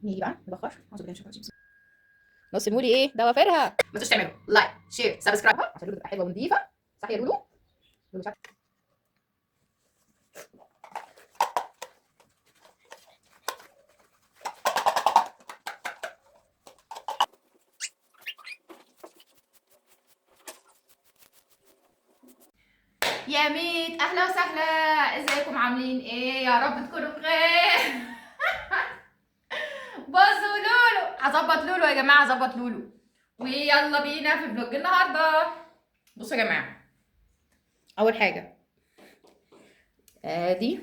نيجي بقى نبخر. نص المولي ايه ضوافرها. ما تنسوش تعملوا لايك شير سبسكرايب عشان لولو تبقى حلوه ونضيفه. صح يا لولو؟ لولو صح. يا ميت اهلا وسهلا، ازيكم عاملين ايه؟ يا رب تكونوا بخير. بصوا لولو، هظبط لولو يا جماعه، هظبط لولو ويلا بينا في فلوج النهارده. بصوا يا جماعه، اول حاجه ادي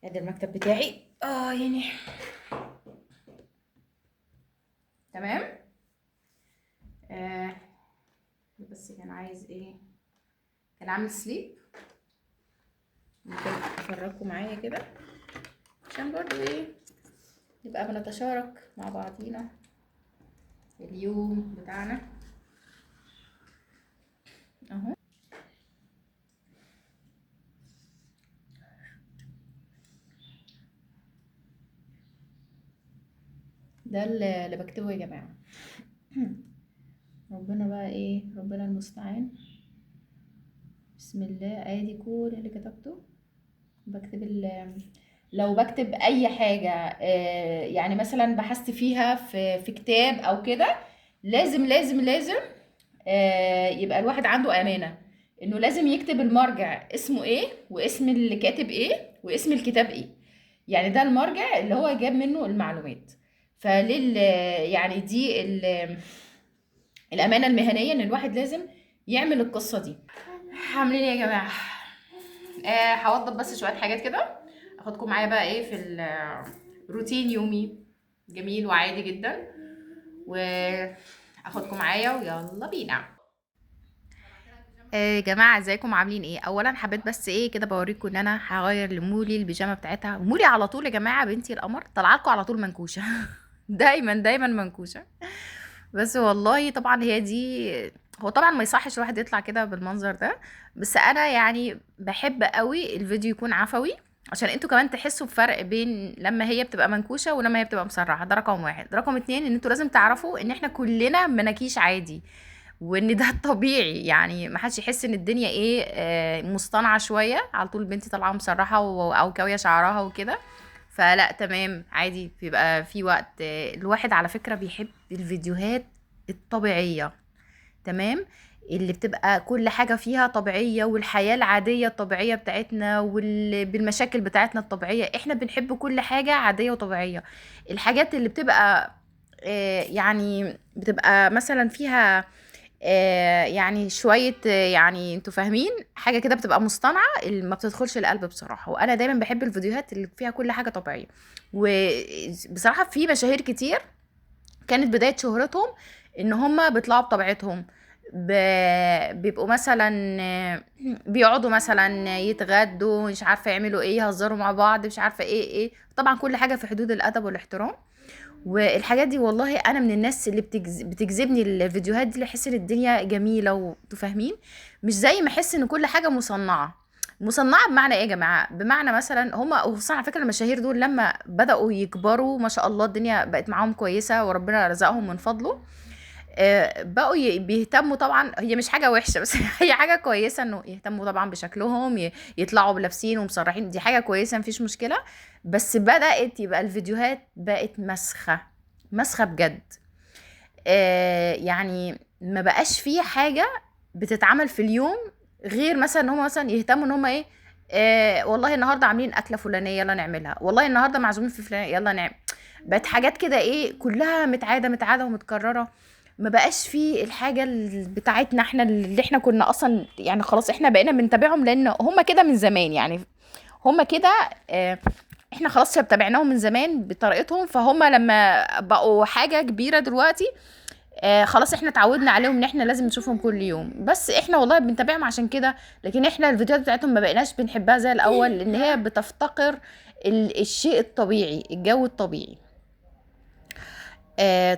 المكتب بتاعي يعني تمام. بس كان عايز ايه، كان عامل سليب. ممكن افرجكم معايا كده عشان برضو ايه نبقى بنتشارك مع بعضينا اليوم بتاعنا اهو. ده اللي بكتبه يا جماعة. ربنا بقى ايه، ربنا المستعان. بسم الله. ادي كل اللي كتبته. بكتب لو بكتب اي حاجة يعني مثلا بحثت فيها في كتاب او كده، لازم لازم لازم يبقى الواحد عنده امانة انه لازم يكتب المرجع اسمه ايه، واسم اللي كاتب ايه، واسم الكتاب ايه. يعني ده المرجع اللي هو جاب منه المعلومات. يعني دي الامانة المهنية ان الواحد لازم يعمل القصة دي. عاملين ايه يا جماعة؟ هوضب بس شوية حاجات كده، اخدكم معايا بقى ايه في الروتين يومي جميل وعادي جدا، واخدكم معايا ويلا بينا. يا جماعه ازيكم عاملين ايه؟ اولا حبيت بس ايه كده بوريكم ان انا هغير لمولي البيجامه بتاعتها. مولي على طول يا جماعه بنتي القمر طالعه لكم على طول منكوشه. دايما دايما منكوشه. بس والله طبعا هي دي، هو طبعا ما يصحش الواحد يطلع كده بالمنظر ده، بس انا يعني بحب قوي الفيديو يكون عفوي عشان انتوا كمان تحسوا بفرق بين لما هي بتبقى منكوشه ولما هي بتبقى مسرحه. ده رقم واحد. رقم اتنين ان انتوا لازم تعرفوا ان احنا كلنا مناكيش عادي، وان ده طبيعي. يعني ما حدش يحس ان الدنيا ايه مصطنعه شويه على طول بنتي طالعه مسرحه او كاويه شعرها وكده. فلا تمام عادي، بيبقى في وقت. الواحد على فكره بيحب الفيديوهات الطبيعيه، تمام، اللي بتبقى كل حاجة فيها طبيعية، والحياة العادية الطبيعية بتاعتنا بالمشاكل بتاعتنا الطبيعية. احنا بنحب كل حاجة عادية وطبيعية. الحاجات اللي بتبقى يعني بتبقى مثلا فيها يعني شوية يعني انتوا فاهمين حاجة كده بتبقى مصطنعة اللي ما بتدخلش القلب بصراحة. وانا دايما بحب الفيديوهات اللي فيها كل حاجة طبيعية. وبصراحة في مشاهير كتير كانت بداية شهرتهم ان هما بيطلعوا بطبيعتهم، بيبقوا مثلا بيقعدوا مثلا يتغدوا، مش عارفة يعملوا ايه، يهزروا مع بعض، مش عارفة ايه. طبعا كل حاجة في حدود الادب والاحترام. والحاجات دي والله انا من الناس اللي بتجذبني الفيديوهات دي، اللي احس ان الدنيا جميله وانتوا فاهمين، مش زي ما احس ان كل حاجه مصنعه. مصنعه بمعنى ايه يا جماعه؟ بمعنى مثلا هما خصوصا على فكره المشاهير دول لما بداوا يكبروا ما شاء الله الدنيا بقت معاهم كويسه وربنا رزقهم من فضله، بقوا بيهتموا. طبعا هي مش حاجه وحشه بس هي حاجه كويسه انه يهتموا طبعا بشكلهم، يطلعوا بلابسين ومسرحين، دي حاجه كويسه مفيش مشكله. بس بدات يبقى الفيديوهات بقت مسخه، مسخه بجد. يعني ما بقاش فيه حاجه بتتعمل في اليوم غير مثلا ان هم مثلا يهتموا ان هم ايه، والله النهارده عاملين اكله فلانيه يلا نعملها، والله النهارده معزومين في فلان يلا نعمل. بقت حاجات كده ايه كلها متعاده متعاده ومتكرره. ما بقاش فيه الحاجه بتاعتنا احنا اللي احنا كنا اصلا يعني خلاص احنا بقينا بنتابعهم لان هم كده من زمان. يعني هم كده احنا خلاص تابعناهم من زمان بطريقتهم، فهم لما بقوا حاجه كبيره دلوقتي خلاص احنا اتعودنا عليهم ان احنا لازم نشوفهم كل يوم. بس احنا والله بنتابعهم عشان كده، لكن احنا الفيديوهات بتاعتهم ما بقيناش بنحبها زي الاول لان هي بتفتقر الشيء الطبيعي، الجو الطبيعي.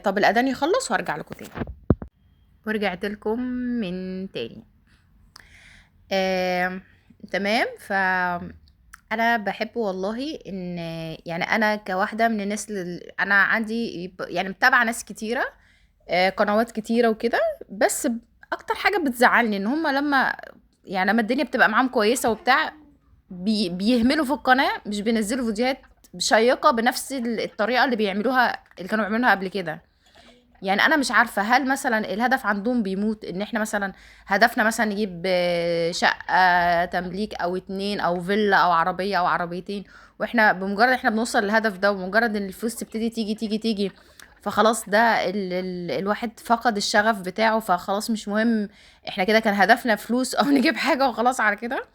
طب الاذان يخلص وارجع لكم تاني. ورجعت لكم من تاني. تمام. انا انا بحب والله ان يعني انا كواحده من الناس اللي انا عندي يعني متابعه ناس كتيره، قنوات كتيره وكده. بس اكتر حاجه بتزعلني ان هم لما يعني لما الدنيا بتبقى معاهم كويسه وبتاع بيهملوا في القناه، مش بينزلوا فيديوهات شيقه بنفس الطريقه اللي بيعملوها اللي كانوا بيعملوها قبل كده. يعني انا مش عارفه هل مثلا الهدف عندهم بيموت ان احنا مثلا هدفنا مثلا نجيب شقه تمليك او اتنين او فيلا او عربيه او عربيتين، واحنا بمجرد احنا بنوصل للهدف ده ومجرد ان الفلوس تبتدي تيجي فخلاص ده الواحد فقد الشغف بتاعه، فخلاص مش مهم احنا كده كان هدفنا فلوس او نجيب حاجه وخلاص على كده.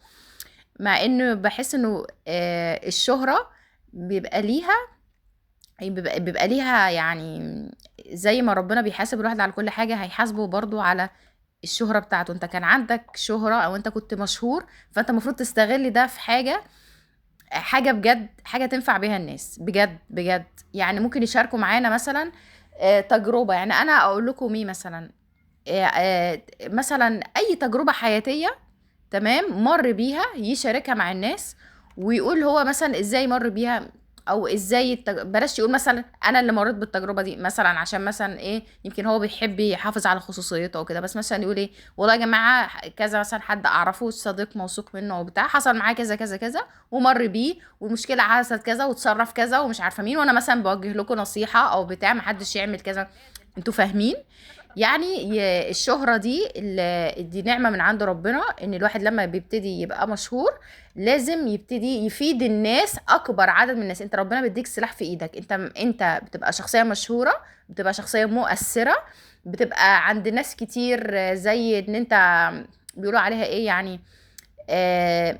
مع انه بحس انه الشهره بيبقى ليها بيبقى ليها يعني زي ما ربنا بيحاسب الواحد على كل حاجة هيحاسبه برضو على الشهرة بتاعته. انت كان عندك شهرة او انت كنت مشهور، فانت المفروض تستغل ده في حاجة بجد، حاجة تنفع بيها الناس بجد بجد. يعني ممكن يشاركوا معانا مثلا تجربة. يعني انا اقول لكم ايه مثلا، مثلا اي تجربة حياتية تمام مر بيها يشاركها مع الناس، ويقول هو مثلا ازاي مر بيها، او ازاي بلاش يقول مثلا انا اللي مريت بالتجربه دي مثلا، عشان مثلا ايه يمكن هو بيحب يحافظ على خصوصيته وكده. بس مثلا يقول ايه والله يا جماعه كذا، مثلا حد اعرفه صديق موثوق منه وبتاع حصل معاه كذا كذا كذا ومر بيه، والمشكله حصلت كذا وتصرف كذا ومش عارفه مين، وانا مثلا بوجه لكم نصيحه او بتاع محدش يعمل كذا. انتوا فاهمين؟ يعني الشهرة دي دي نعمة من عند ربنا، ان الواحد لما بيبتدي يبقى مشهور لازم يبتدي يفيد الناس، اكبر عدد من الناس. انت ربنا بيديك سلاح في ايدك، انت بتبقى شخصية مشهورة، بتبقى شخصية مؤثرة، بتبقى عند ناس كتير زي ان انت بيقولوا عليها ايه يعني، آه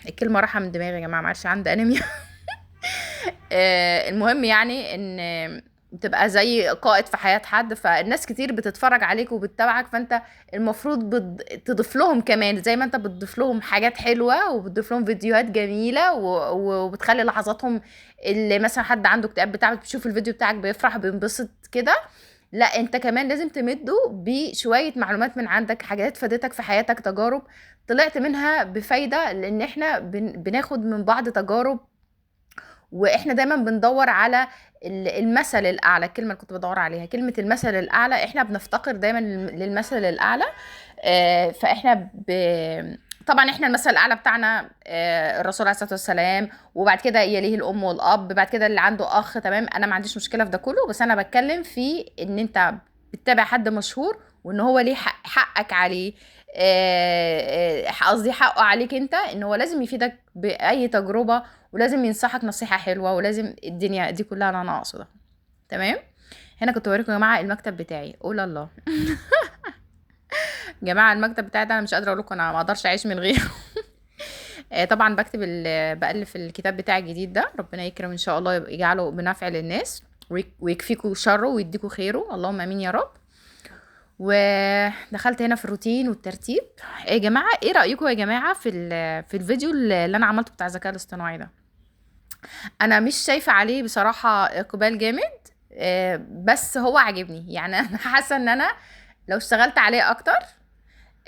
الكلمة راحة من دماغي يا جماعة معلش عندي انيميا. المهم يعني ان بتبقى زي قائد في حياة حد، فالناس كتير بتتفرج عليك وبتتابعك، فانت المفروض تضيف لهم كمان زي ما انت بتضيف لهم حاجات حلوة وبتضيف لهم فيديوهات جميلة وبتخلي لحظاتهم اللي مثلا حد عنده اكتئاب بتاعك بتشوف الفيديو بتاعك بيفرح بينبسط كده. لا انت كمان لازم تمده بشوية معلومات من عندك، حاجات فادتك في حياتك، تجارب طلعت منها بفايدة، لان احنا بناخد من بعض تجارب. واحنا دايما بندور على المثل الاعلى، الكلمه اللي كنت بدور عليها كلمه المثل الاعلى، احنا بنفتقر دايما للمثل الاعلى. فاحنا طبعا احنا المثل الاعلى بتاعنا الرسول عليه الصلاه والسلام، وبعد كده يليه الام والاب، بعد كده اللي عنده اخ. تمام انا ما عنديش مشكله في ده كله، بس انا بتكلم في ان انت بتتابع حد مشهور وان هو ليه حقك عليه، قصدي حقه عليك انت، ان هو لازم يفيدك باي تجربه، ولازم ينصحك نصيحة حلوة، ولازم الدنيا دي كلها اللي انا اقصدها. تمام. هنا كنت بوريكم يا جماعة المكتب بتاعي، قول الله. جماعة المكتب بتاعي ده انا مش قادرة اقول لكم انا ما اقدرش اعيش من غيره. طبعا بكتب بألف الكتاب بتاعي الجديد ده، ربنا يكرم ان شاء الله يجعله بنفع للناس ويكفيكوا شره ويديكوا خيره، اللهم امين يا رب. ودخلت هنا في الروتين والترتيب. يا جماعة ايه رأيكم يا جماعة في الفيديو اللي انا عملته بتاع الذكاء الاصطناعي ده؟ انا مش شايفه عليه بصراحه اقبال جامد، بس هو عاجبني. يعني انا حاسه ان انا لو اشتغلت عليه اكتر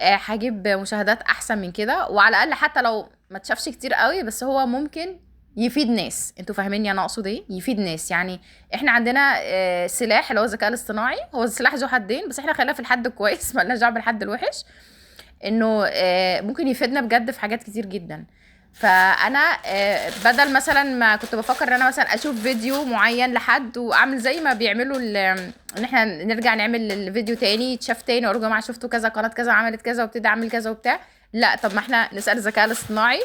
هجيب مشاهدات احسن من كده، وعلى الاقل حتى لو ما تشافش كتير قوي بس هو ممكن يفيد ناس. انتوا فاهميني انا اقصد ايه؟ يفيد ناس. يعني احنا عندنا سلاح اللي هو الذكاء الاصطناعي، هو سلاح ذو حدين، بس احنا خلينا في الحد الكويس مالناش دعوه بالحد الوحش. انه ممكن يفيدنا بجد في حاجات كتير جدا. فانا بدل مثلا ما كنت بفكر ان انا مثلا اشوف فيديو معين لحد واعمل زي ما بيعملوا ان احنا نرجع نعمل الفيديو تاني يتشاف تاني واقول يا جماعه شفتوا كذا قناه كذا عملت كذا وابتدي اعمل كذا وبتاع. لا طب ما احنا نسال الذكاء الاصطناعي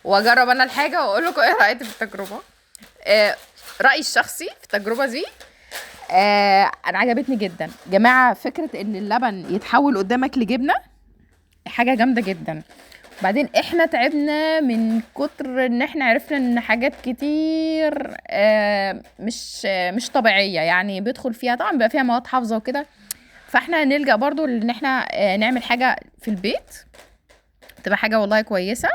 واجرب انا الحاجه واقول لكم ايه رايك في التجربه. آه، رايي الشخصي في التجربه دي انا عجبتني جدا جماعه. فكره ان اللبن يتحول قدامك لجبنه حاجة جامدة جدا. بعدين احنا تعبنا من كتر ان احنا عرفنا ان حاجات كتير مش طبيعية، يعني بيدخل فيها طبعا بيبقى فيها مواد حافظة وكده. فاحنا نلجأ برضو ان احنا نعمل حاجة في البيت تبقى حاجة والله كويسة.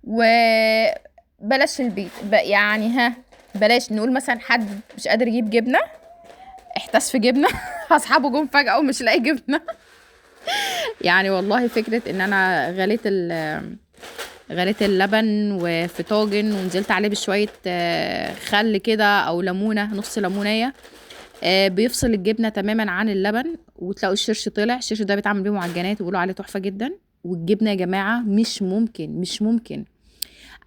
وبلاش في البيت يعني بلاش نقول مثلا حد مش قادر يجيب جبنة احتاس في جبنة اصحابه جم فجأة ومش لاقي جبنة. يعني والله فكرة ان انا غليت غليت اللبن وفي طاجن ونزلت عليه بشويه خل كده او ليمونه، نص ليمونيه، بيفصل الجبنه تماما عن اللبن، وتلاقوا الشرش طلع. الشرش ده بيتعمل بيه معجنات وبيقولوا عليه تحفه جدا. والجبنه يا جماعه مش ممكن مش ممكن.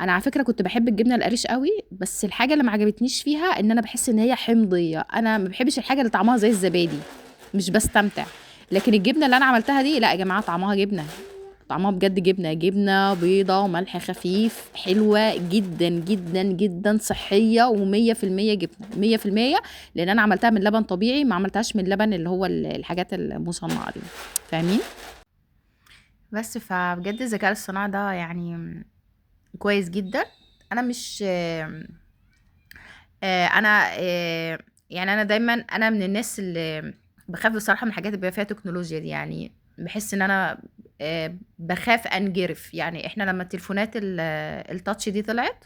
انا على فكره كنت بحب الجبنه القريش قوي، بس الحاجه اللي ما عجبتنيش فيها ان انا بحس ان هي حمضيه. انا ما بحبش الحاجه اللي طعمها زي الزبادي، مش بستمتع. لكن الجبنه اللي انا عملتها دي لا يا جماعه، طعمها جبنه، طعمها بجد جبنه، جبنه بيضه وملح خفيف، حلوه جدا جدا جدا، صحيه و100% جبنه 100%، لان انا عملتها من لبن طبيعي، ما عملتهاش من لبن اللي هو الحاجات المصنعه دي، فاهمين؟ بس فبجد الذكاء الصناعي ده يعني كويس جدا. انا مش انا يعني انا دايما انا من الناس اللي بخاف بصراحه من الحاجات اللي بيبقى فيها تكنولوجيا دي. يعني بحس ان انا بخاف انجرف. يعني احنا لما التليفونات التاتش دي طلعت،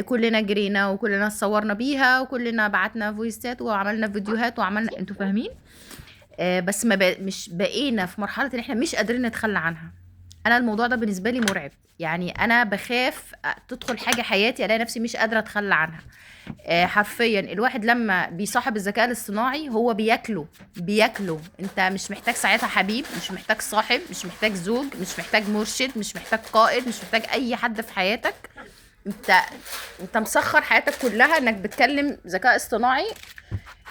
كلنا جرينا وكلنا صورنا بيها وكلنا بعتنا فويسات وعملنا فيديوهات وعملنا، انتوا فاهمين؟ بس ما مش بقينا في مرحله ان احنا مش قادرين نتخلى عنها. انا الموضوع ده بالنسبه لي مرعب. يعني انا بخاف تدخل حاجه حياتي الاقي نفسي مش قادره اتخلى عنها. حرفيا الواحد لما بيصاحب الذكاء الاصطناعي هو بياكله. انت مش محتاج ساعتها حبيب، مش محتاج صاحب، مش محتاج زوج، مش محتاج مرشد، مش محتاج قائد، مش محتاج اي حد في حياتك. انت انت مسخر حياتك كلها انك بتكلم ذكاء اصطناعي،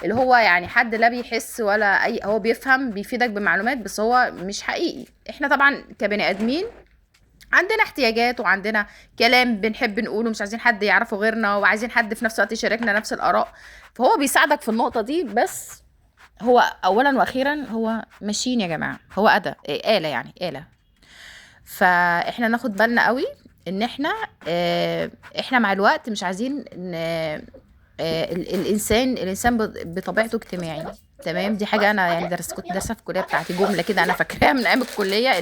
اللي هو يعني حد لا بيحس ولا اي، هو بيفهم، بيفيدك بمعلومات، بس هو مش حقيقي. احنا طبعا كبني ادمين عندنا احتياجات وعندنا كلام بنحب نقوله، مش عايزين حد يعرفه غيرنا، وعايزين حد في نفس الوقت يشاركنا نفس الآراء. فهو بيساعدك في النقطة دي. بس هو أولا وأخيرا هو ماشين يا جماعة، هو أداة، آلة، يعني آلة. فاحنا ناخد بالنا قوي ان احنا احنا مع الوقت مش عايزين الانسان بطبيعته اجتماعي. تمام، دي حاجه انا يعني كنت دارسه في الكليه بتاعتي، جمله كده انا فاكراها من ايام الكليه.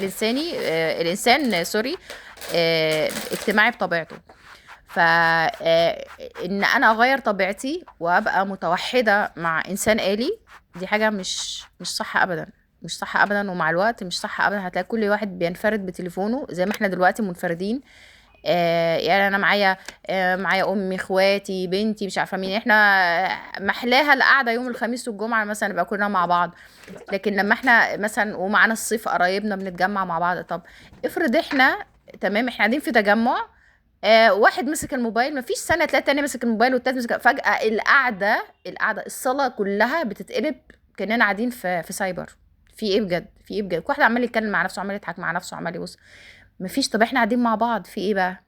الانسان سوري، اجتماعي بطبيعته. ف ان انا اغير طبيعتي وابقى متوحده مع انسان آلي، دي حاجه مش صح ابدا، مش صح ابدا. ومع الوقت مش صح ابدا. هتلاقي كل واحد بينفرد بتليفونه زي ما احنا دلوقتي منفردين. يعني انا معايا امي، اخواتي، بنتي، مش عارفه مين، احنا محلاها القعده يوم الخميس والجمعه مثلا نبقى كلنا مع بعض. لكن لما احنا مثلا ومعانا الصيف قرايبنا بنتجمع مع بعض، طب افرض احنا تمام احنا قاعدين في تجمع، واحد مسك الموبايل، مفيش سنه تلاقي التاني مسك الموبايل والتالت مسك، فجاه القعده الصلاه كلها بتتقلب كاننا قاعدين في سايبر. في ايه بجد؟ في ايه بجد؟ كل واحد عمال يتكلم مع نفسه، عمال يضحك مع نفسه، عمال يبص. مفيش. طب احنا قاعدين مع بعض في ايه بقى؟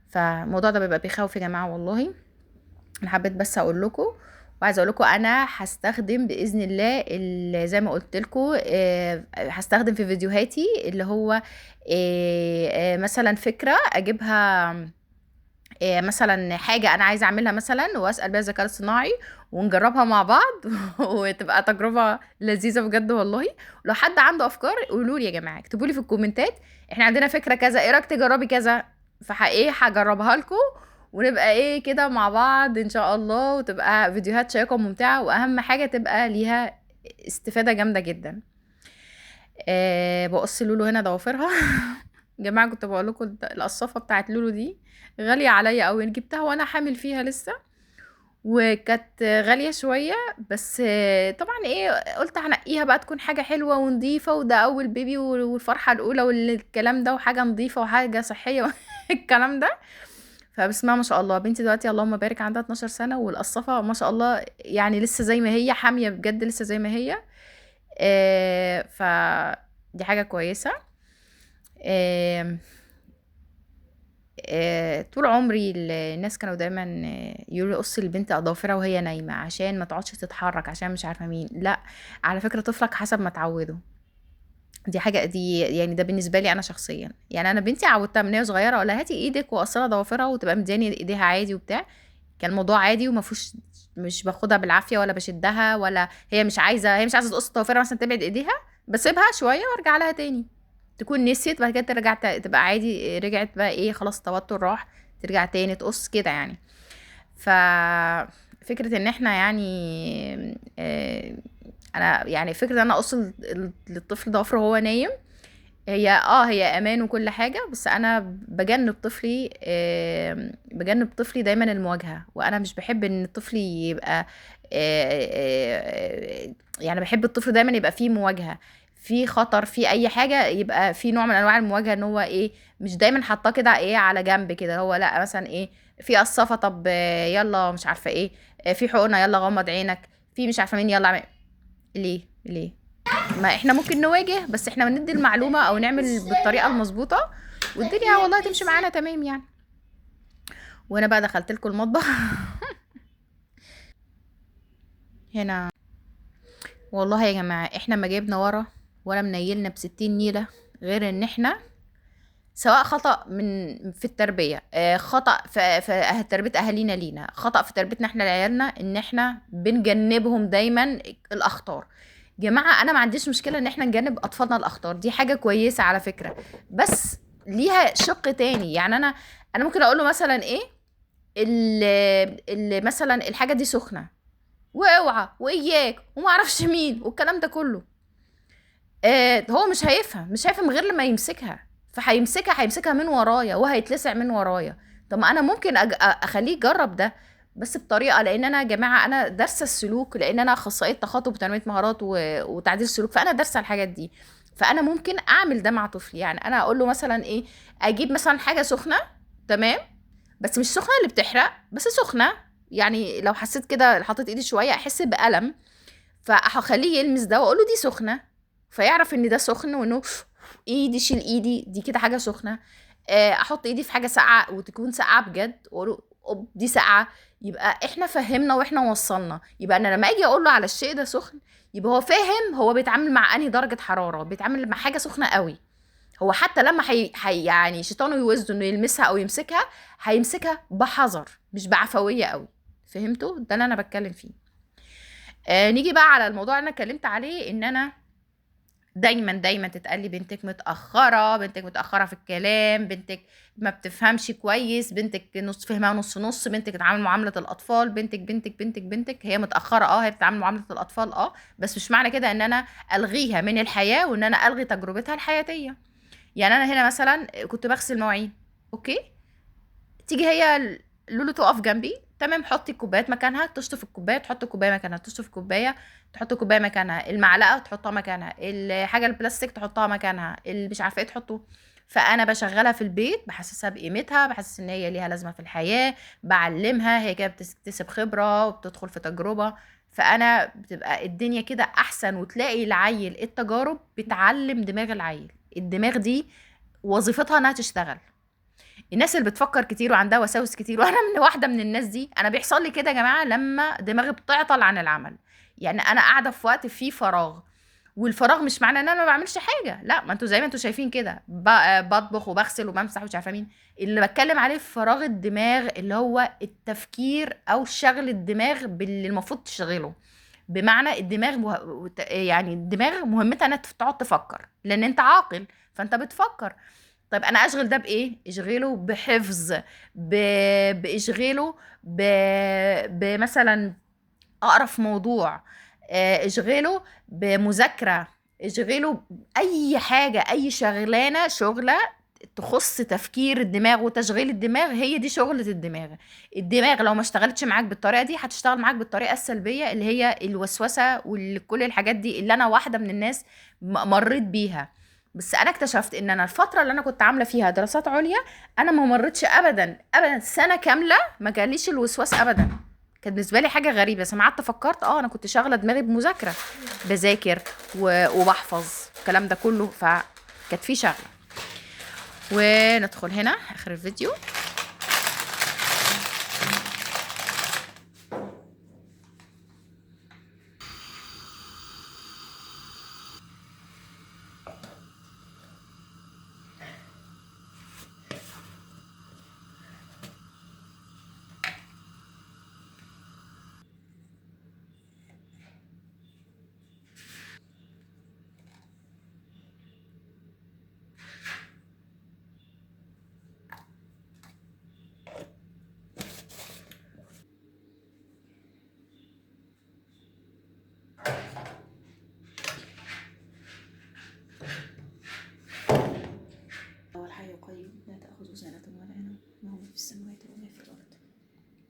فالموضوع ده بيبقى بيخوف يا جماعه والله. انا حبيت بس اقول لكم، وعايزه اقول لكم انا هستخدم باذن الله اللي زي ما قلت لكم، هستخدم في فيديوهاتي اللي هو مثلا فكره اجيبها، مثلا حاجه انا عايزه اعملها مثلا، واسال بيها الذكاء الصناعي ونجربها مع بعض وتبقى تجربه لذيذه بجد والله. ولو حد عنده افكار قولوا لي يا جماعه، اكتبوا لي في الكومنتات احنا عندنا فكره كذا، ايه رايك تجربي كذا؟ فحقيقي هجربها لكم، ونبقى ايه كده مع بعض ان شاء الله، وتبقى فيديوهات شيقه وممتعه، واهم حاجه تبقى ليها استفاده جامده جدا. بقص لولو هنا ضوافرها يا جماعه كنت بقول لكم القصافه بتاعت لولو دي غاليه عليا قوي، جبتها وانا حامل فيها لسه، وكانت غاليه شويه. بس طبعا ايه، قلت هنقيها بقى تكون حاجه حلوه ونضيفه، وده اول بيبي والفرحه الاولى والكلام ده، وحاجه نضيفه وحاجه صحيه الكلام ده. فبسم الله ما شاء الله، بنتي دلوقتي اللهم بارك عندها 12 سنه، والقصافه ما شاء الله يعني لسه زي ما هي، حاميه بجد لسه زي ما هي. ف دي حاجه كويسه. آم، طول عمري الناس كانوا دايما يقولوا لي قصي البنت اظافرها وهي نايمه عشان ما تقعدش تتحرك، عشان مش عارفه مين. لا، على فكره طفلك حسب ما تعوده. دي حاجه دي يعني ده بالنسبه لي انا شخصيا. يعني انا بنتي عودتها من هي صغيره اقول لها هاتي ايدك وقصرها ضوافرها، وتبقى مداني ايديها عادي وبتاع. كان الموضوع عادي وما فيهوش، مش باخدها بالعافيه ولا بشدها، ولا هي مش عايزه تقص ضوافرها مثلا تبعد ايديها، بسيبها شويه وارجع لها تاني، تكون نسيت، بعد كده ترجع تبقى عادي، رجعت بقى ايه خلاص التوتر راح، ترجع تاني تقص كده يعني. ف فكرة ان احنا يعني انا يعني فكرة ان انا اقص للطفل ضوافره وهو نايم، هي امان وكل حاجه، بس انا بجنب طفلي دايما المواجهه، وانا مش بحب ان الطفل يبقى يعني بحب الطفل دايما يبقى فيه مواجهه، في خطر، في اي حاجه يبقى في نوع من انواع المواجهه، ان هو ايه، مش دايما حاطاه كده ايه على جنب كده، هو لا مثلا ايه، في قصافه طب يلا مش عارفه ايه، في حقنه يلا غمض عينك، في مش عارفه مين يلا اعمل. ليه؟ ما احنا ممكن نواجه، بس احنا بندي المعلومة او نعمل بالطريقة المظبوطة، والدنيا والله تمشي معانا تمام يعني. وانا بقى دخلت لكم المطبخ. هنا والله يا جماعة احنا ما جبنا ورا ولا منيلنا بستين نيلة، غير ان احنا سواء خطأ في التربية، خطأ في تربية أهالينا لينا، خطأ في تربيتنا احنا لعيالنا، ان احنا بنجنبهم دايما الأخطار. جماعة أنا ما عنديش مشكلة إن احنا نجنب أطفالنا الأخطار، دي حاجة كويسة على فكرة، بس ليها شق تاني. يعني أنا ممكن أقول له مثلا إيه، اللي مثلا الحاجة دي سخنة، واوعى وإياك وما أعرفش مين والكلام ده كله، هو مش هيفهم غير لما يمسكها، هيمسكها من ورايا وهيتلسع من ورايا. طب ما انا ممكن اخليه يجرب ده، بس بطريقه، لان انا يا جماعه انا دارسه السلوك، لان انا اخصائيه تخاطب وتنميه مهارات وتعديل سلوك، فانا دارسه الحاجات دي. فانا ممكن اعمل ده مع طفلي، يعني انا اقول له مثلا ايه، اجيب مثلا حاجه سخنه، تمام، بس مش سخنه اللي بتحرق، بس سخنه، يعني لو حسيت كده حطيت ايدي شويه احس بألم، فهخليه يلمس ده واقول له دي سخنه، فيعرف ان ده سخن، وانه ايدي، شيل ايدي دي كده حاجه سخنه. احط ايدي في حاجه ساقعه وتكون ساقعه بجد، واقول له أوب دي ساقعه، يبقى احنا فهمنا واحنا وصلنا، يبقى انا لما اجي اقول له على الشيء ده سخن، يبقى هو فاهم هو بيتعامل مع انهي درجه حراره، بيتعامل مع حاجه سخنه قوي. هو حتى لما يعني شيطانه يوزه انه يلمسها او يمسكها، هيمسكها بحذر مش بعفويه قوي. فهمتوا ده اللي انا بتكلم فيه؟ نيجي بقى على الموضوع اللي انا اتكلمت عليه، ان انا دايما تتقال لي بنتك متاخره في الكلام، بنتك ما بتفهمش كويس، بنتك نص فهمها نص نص، بنتك بتتعامل معامله الاطفال، بنتك هي متاخره، هي بتتعامل معامله الاطفال، بس مش معنى كده ان انا الغيها من الحياه وان انا الغي تجربتها الحياتيه. يعني انا هنا مثلا كنت بغسل مواعين، اوكي، تيجي هي لولو تقف جنبي، تمام، حطي الكوبايات مكانها، تشطف الكوبايه، تحط الكوبايه مكانها، تشطف الكوبايه، تحط الكوبايه مكانها، المعلقه تحطها مكانها، الحاجه البلاستيك تحطها مكانها، اللي مش عارفه ايه تحطه. فانا بشغلها في البيت، بحسسها بقيمتها، بحسس ان هي ليها لازمه في الحياه، بعلمها، هي كده بتكتسب خبره وبتدخل في تجربه، فانا بتبقى الدنيا كده احسن، وتلاقي العيل التجارب بتعلم دماغ العيل، الدماغ دي وظيفتها انها تشتغل. الناس اللي بتفكر كتير وعندها وساوس كتير، وانا من واحده من الناس دي، انا بيحصل لي كده يا جماعه لما دماغي بتعطل عن العمل. يعني انا قاعده في وقت فيه فراغ، والفراغ مش معنى ان انا ما بعملش حاجه، لا، ما انتوا زي ما انتوا شايفين كده بطبخ وبغسل وبمسح ومش عارفه مين. اللي بتكلم عليه فراغ الدماغ، اللي هو التفكير او شغل الدماغ باللي المفروض تشغله. بمعنى الدماغ يعني الدماغ مهمتها انها تقعد تفكر، لان انت عاقل فانت بتفكر. طيب انا اشغل ده بايه؟ اشغله بحفظ، ب... باشغله ب... بمثلا اقرا في موضوع، اشغله بمذاكره، اشغله اي حاجه، اي شغله تخص تفكير الدماغ وتشغيل الدماغ، هي دي شغلة الدماغ. الدماغ لو ما اشتغلتش معاك بالطريقة دي هتشتغل معاك بالطريقة السلبية، اللي هي الوسوسة وكل الحاجات دي، اللي انا واحدة من الناس مريت بيها. بس انا اكتشفت ان انا الفترة اللي انا كنت عاملة فيها دراسات عليا، انا ما مرتش ابدا سنة كاملة ما جاليش الوسواس ابدا. كانت بالنسبة لي حاجة غريبة، بس ما قعدت فكرت انا كنت شاغلة دماغي بمذاكرة، بذاكر وبحفظ الكلام ده كله، فكانت في شغلة. وندخل هنا اخر الفيديو.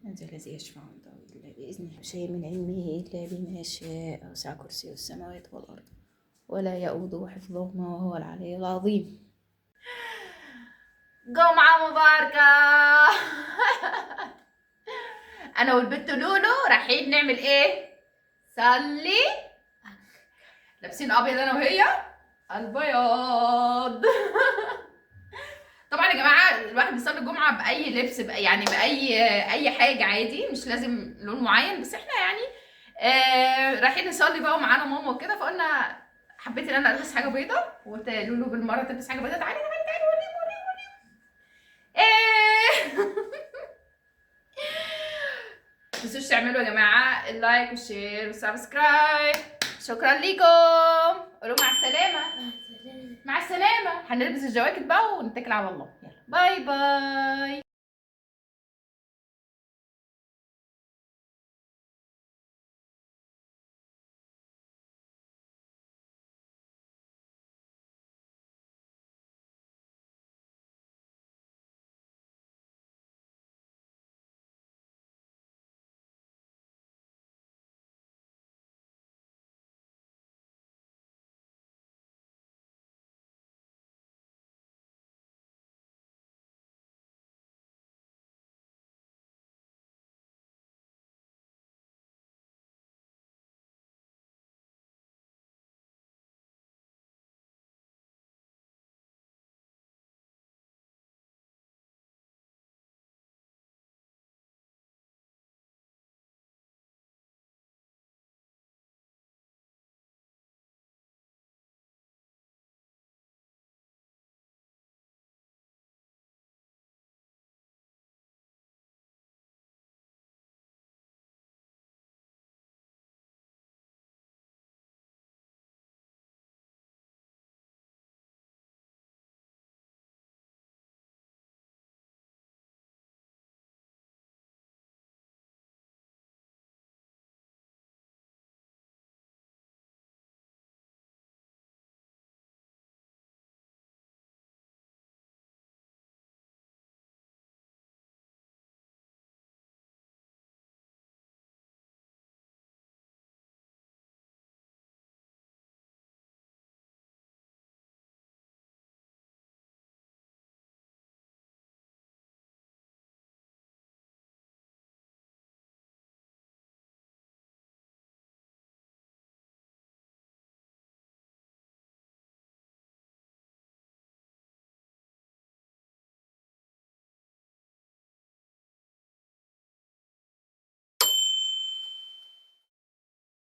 أنت الذي يشفع عنده إلا بإذنه شيء من علمه إلا بما شاء وسع كرسيه السماوات والأرض ولا يؤوده حفظهما وهو العلي العظيم. جمعة مباركة. أنا والبت لولو رايحين نعمل إيه؟ صلي. لابسين أبيض أنا وهي، البياض. طبعا يا جماعه الواحد بيصلي الجمعه باي لبس يعني باي حاجه عادي، مش لازم لون معين، بس احنا يعني رايحين نصلي بقى ومعانا ماما وكده، فقلنا حبيت ان انا البس حاجه بيضه، وقلت لولو بالمره تلبس حاجه بيضه. تعالي تعالي تعالي وريني. ما تنسوش تعملوا يا جماعه اللايك والشير والسبسكرايب. شكرا ليكم. قولوا مع السلامه. مع السلامه. هنلبس الجواكت بقى ونتكل على الله. يلا باي باي.